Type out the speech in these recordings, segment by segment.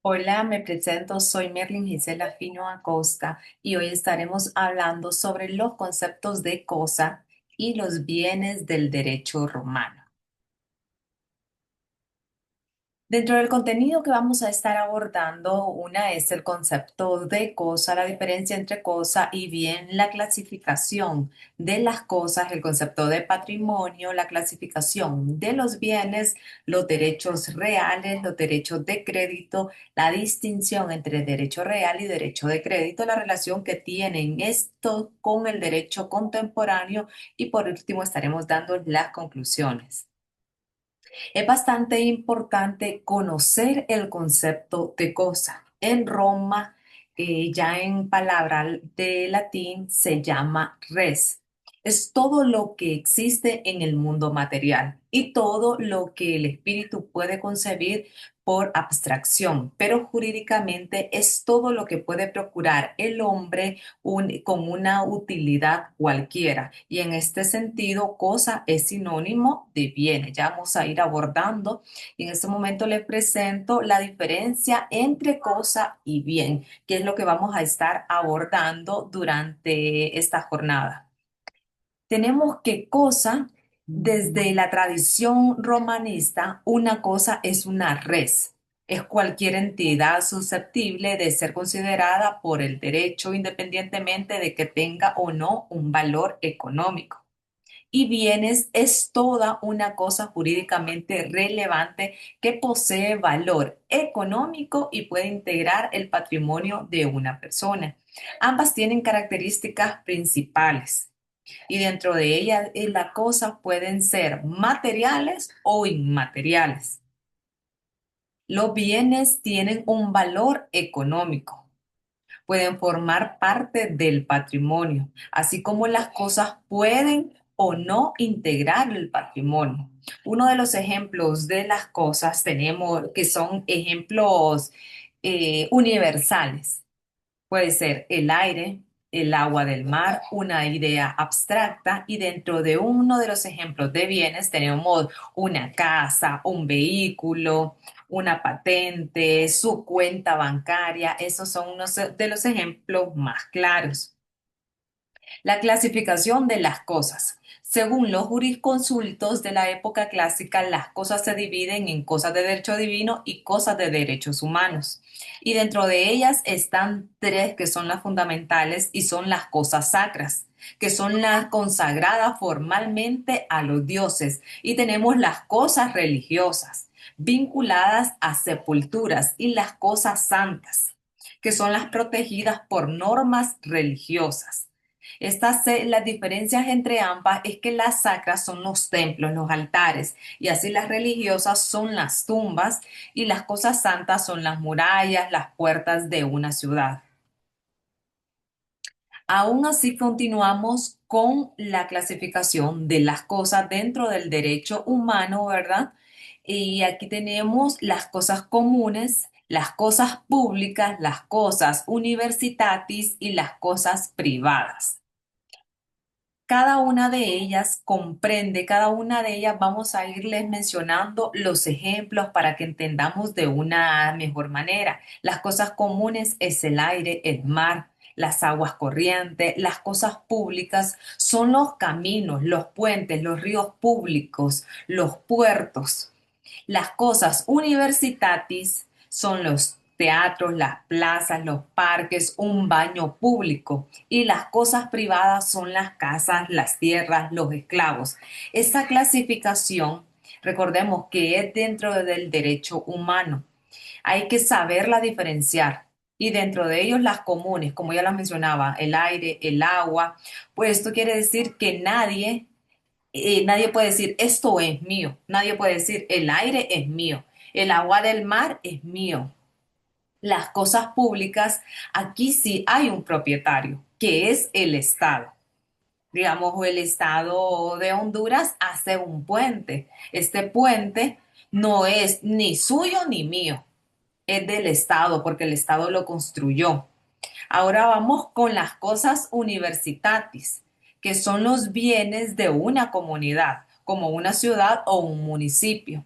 Hola, me presento, soy Merlin Gisela Fino Acosta y hoy estaremos hablando sobre los conceptos de cosa y los bienes del derecho romano. Dentro del contenido que vamos a estar abordando, una es el concepto de cosa, la diferencia entre cosa y bien, la clasificación de las cosas, el concepto de patrimonio, la clasificación de los bienes, los derechos reales, los derechos de crédito, la distinción entre derecho real y derecho de crédito, la relación que tienen esto con el derecho contemporáneo y por último estaremos dando las conclusiones. Es bastante importante conocer el concepto de cosa. En Roma, ya en palabra de latín, se llama res. Es todo lo que existe en el mundo material y todo lo que el espíritu puede concebir por abstracción, pero jurídicamente es todo lo que puede procurar el hombre con una utilidad cualquiera. Y en este sentido, cosa es sinónimo de bienes. Ya vamos a ir abordando. Y en este momento les presento la diferencia entre cosa y bien, que es lo que vamos a estar abordando durante esta jornada. Tenemos que cosa, desde la tradición romanista, una cosa es una res. Es cualquier entidad susceptible de ser considerada por el derecho independientemente de que tenga o no un valor económico. Y bienes es toda una cosa jurídicamente relevante que posee valor económico y puede integrar el patrimonio de una persona. Ambas tienen características principales y dentro de ellas las cosas pueden ser materiales o inmateriales. Los bienes tienen un valor económico, pueden formar parte del patrimonio, así como las cosas pueden o no integrar el patrimonio. Uno de los ejemplos de las cosas tenemos que son ejemplos universales. Puede ser el aire, el agua del mar, una idea abstracta y dentro de uno de los ejemplos de bienes tenemos una casa, un vehículo, una patente, su cuenta bancaria. Esos son unos de los ejemplos más claros. La clasificación de las cosas. Según los jurisconsultos de la época clásica, las cosas se dividen en cosas de derecho divino y cosas de derechos humanos. Y dentro de ellas están tres que son las fundamentales y son las cosas sacras, que son las consagradas formalmente a los dioses. Y tenemos las cosas religiosas, vinculadas a sepulturas y las cosas santas, que son las protegidas por normas religiosas. Las diferencias entre ambas es que las sacras son los templos, los altares, y así las religiosas son las tumbas y las cosas santas son las murallas, las puertas de una ciudad. Aún así, continuamos con la clasificación de las cosas dentro del derecho humano, ¿verdad? Y aquí tenemos las cosas comunes, las cosas públicas, las cosas universitatis y las cosas privadas. Cada una de ellas comprende, cada una de ellas vamos a irles mencionando los ejemplos para que entendamos de una mejor manera. Las cosas comunes es el aire, el mar, las aguas corrientes, las cosas públicas son los caminos, los puentes, los ríos públicos, los puertos. Las cosas universitatis son los teatros, las plazas, los parques, un baño público. Y las cosas privadas son las casas, las tierras, los esclavos. Esta clasificación, recordemos que es dentro del derecho humano. Hay que saberla diferenciar. Y dentro de ellos las comunes, como ya las mencionaba, el aire, el agua, pues esto quiere decir que nadie puede decir, esto es mío. Nadie puede decir, el aire es mío. El agua del mar es mío. Las cosas públicas, aquí sí hay un propietario, que es el Estado. Digamos, el Estado de Honduras hace un puente. Este puente no es ni suyo ni mío, es del Estado, porque el Estado lo construyó. Ahora vamos con las cosas universitatis, que son los bienes de una comunidad, como una ciudad o un municipio.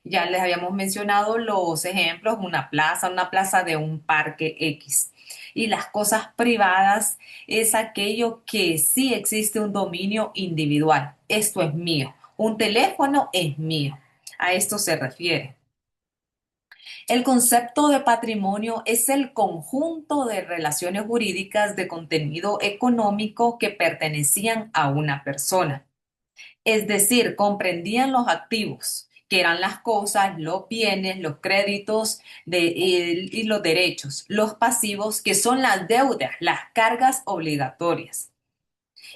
Ya les habíamos mencionado los ejemplos, una plaza de un parque X. Y las cosas privadas es aquello que sí existe un dominio individual. Esto es mío. Un teléfono es mío. A esto se refiere. El concepto de patrimonio es el conjunto de relaciones jurídicas de contenido económico que pertenecían a una persona. Es decir, comprendían los activos, que eran las cosas, los bienes, los créditos y los derechos, los pasivos, que son las deudas, las cargas obligatorias.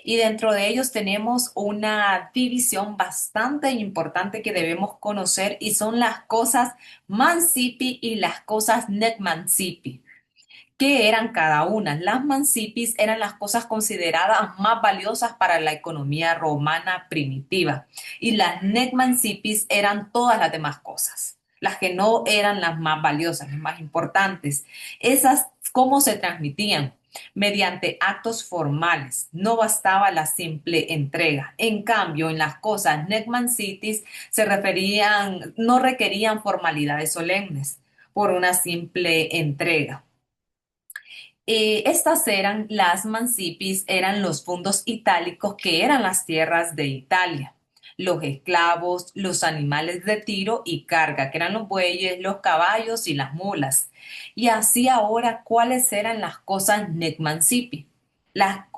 Y dentro de ellos tenemos una división bastante importante que debemos conocer y son las cosas Mansipi y las cosas Netmansipi. ¿Qué eran cada una? Las mancipis eran las cosas consideradas más valiosas para la economía romana primitiva y las necmancipis eran todas las demás cosas, las que no eran las más valiosas, las más importantes. Esas, ¿cómo se transmitían? Mediante actos formales, no bastaba la simple entrega. En cambio, en las cosas necmancitis se referían, no requerían formalidades solemnes por una simple entrega. Estas eran las mancipis, eran los fondos itálicos que eran las tierras de Italia, los esclavos, los animales de tiro y carga, que eran los bueyes, los caballos y las mulas. Y así ahora, ¿cuáles eran las cosas necmancipi?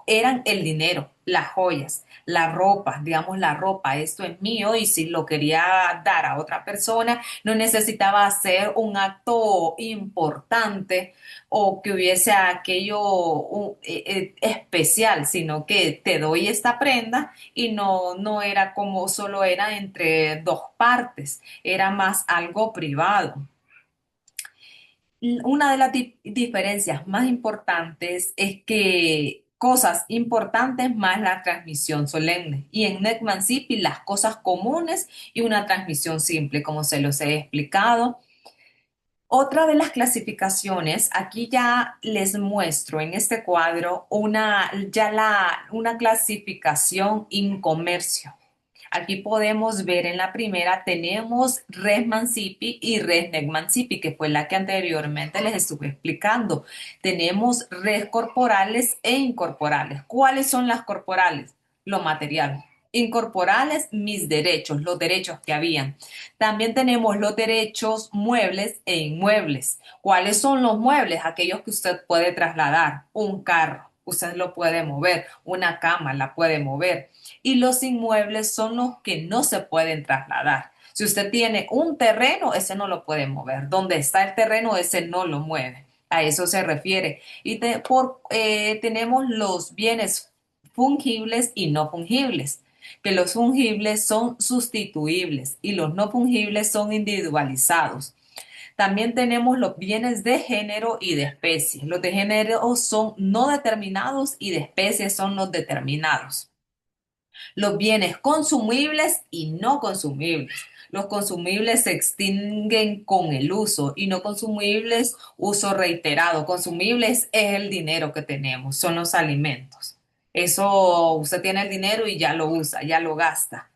Eran el dinero, las joyas, la ropa, digamos la ropa, esto es mío y si lo quería dar a otra persona, no necesitaba hacer un acto importante o que hubiese aquello especial, sino que te doy esta prenda y no era como solo era entre dos partes, era más algo privado. Una de las diferencias más importantes es que cosas importantes más la transmisión solemne y en Netmancipi las cosas comunes y una transmisión simple, como se los he explicado. Otra de las clasificaciones, aquí ya les muestro en este cuadro una clasificación in comercio. Aquí podemos ver en la primera tenemos res mancipi y res nec mancipi, que fue la que anteriormente les estuve explicando. Tenemos res corporales e incorporales. ¿Cuáles son las corporales? Lo material. Incorporales, mis derechos, los derechos que habían. También tenemos los derechos muebles e inmuebles. ¿Cuáles son los muebles? Aquellos que usted puede trasladar. Un carro, usted lo puede mover. Una cama la puede mover. Y los inmuebles son los que no se pueden trasladar. Si usted tiene un terreno, ese no lo puede mover. Donde está el terreno, ese no lo mueve. A eso se refiere. Y tenemos los bienes fungibles y no fungibles, que los fungibles son sustituibles y los no fungibles son individualizados. También tenemos los bienes de género y de especie. Los de género son no determinados y de especie son los determinados. Los bienes consumibles y no consumibles. Los consumibles se extinguen con el uso y no consumibles, uso reiterado. Consumibles es el dinero que tenemos, son los alimentos. Eso, usted tiene el dinero y ya lo usa, ya lo gasta.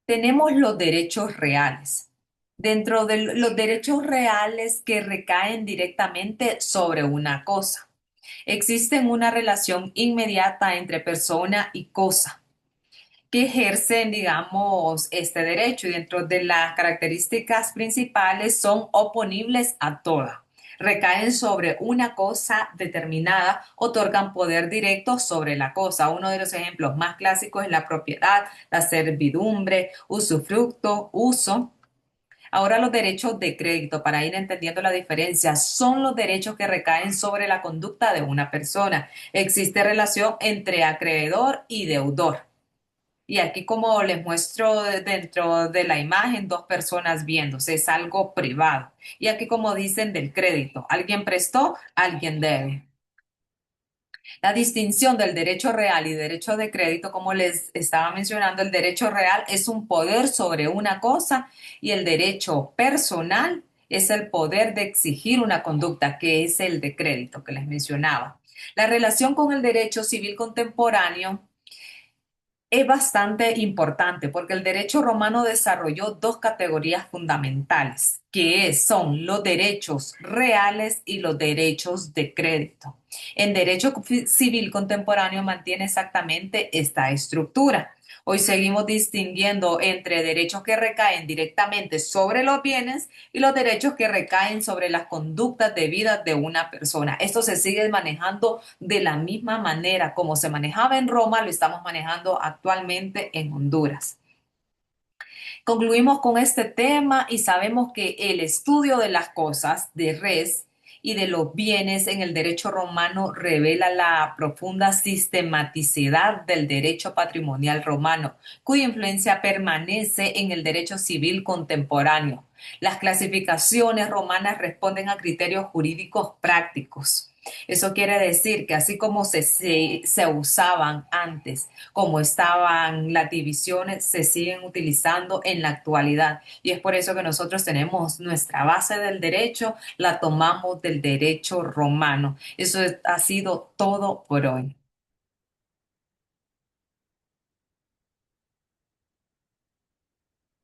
Tenemos los derechos reales. Dentro de los derechos reales que recaen directamente sobre una cosa. Existen una relación inmediata entre persona y cosa que ejercen, digamos, este derecho y dentro de las características principales son oponibles a toda. Recaen sobre una cosa determinada, otorgan poder directo sobre la cosa. Uno de los ejemplos más clásicos es la propiedad, la servidumbre, usufructo, uso. Ahora los derechos de crédito, para ir entendiendo la diferencia, son los derechos que recaen sobre la conducta de una persona. Existe relación entre acreedor y deudor. Y aquí como les muestro dentro de la imagen, dos personas viéndose, es algo privado. Y aquí como dicen del crédito, alguien prestó, alguien debe. La distinción del derecho real y derecho de crédito, como les estaba mencionando, el derecho real es un poder sobre una cosa y el derecho personal es el poder de exigir una conducta, que es el de crédito que les mencionaba. La relación con el derecho civil contemporáneo Es bastante importante porque el derecho romano desarrolló dos categorías fundamentales, son los derechos reales y los derechos de crédito. En derecho civil contemporáneo mantiene exactamente esta estructura. Hoy seguimos distinguiendo entre derechos que recaen directamente sobre los bienes y los derechos que recaen sobre las conductas debidas de una persona. Esto se sigue manejando de la misma manera como se manejaba en Roma, lo estamos manejando actualmente en Honduras. Concluimos con este tema y sabemos que el estudio de las cosas, de res y de los bienes en el derecho romano revela la profunda sistematicidad del derecho patrimonial romano, cuya influencia permanece en el derecho civil contemporáneo. Las clasificaciones romanas responden a criterios jurídicos prácticos. Eso quiere decir que así como se usaban antes, como estaban las divisiones, se siguen utilizando en la actualidad. Y es por eso que nosotros tenemos nuestra base del derecho, la tomamos del derecho romano. Eso ha sido todo por hoy.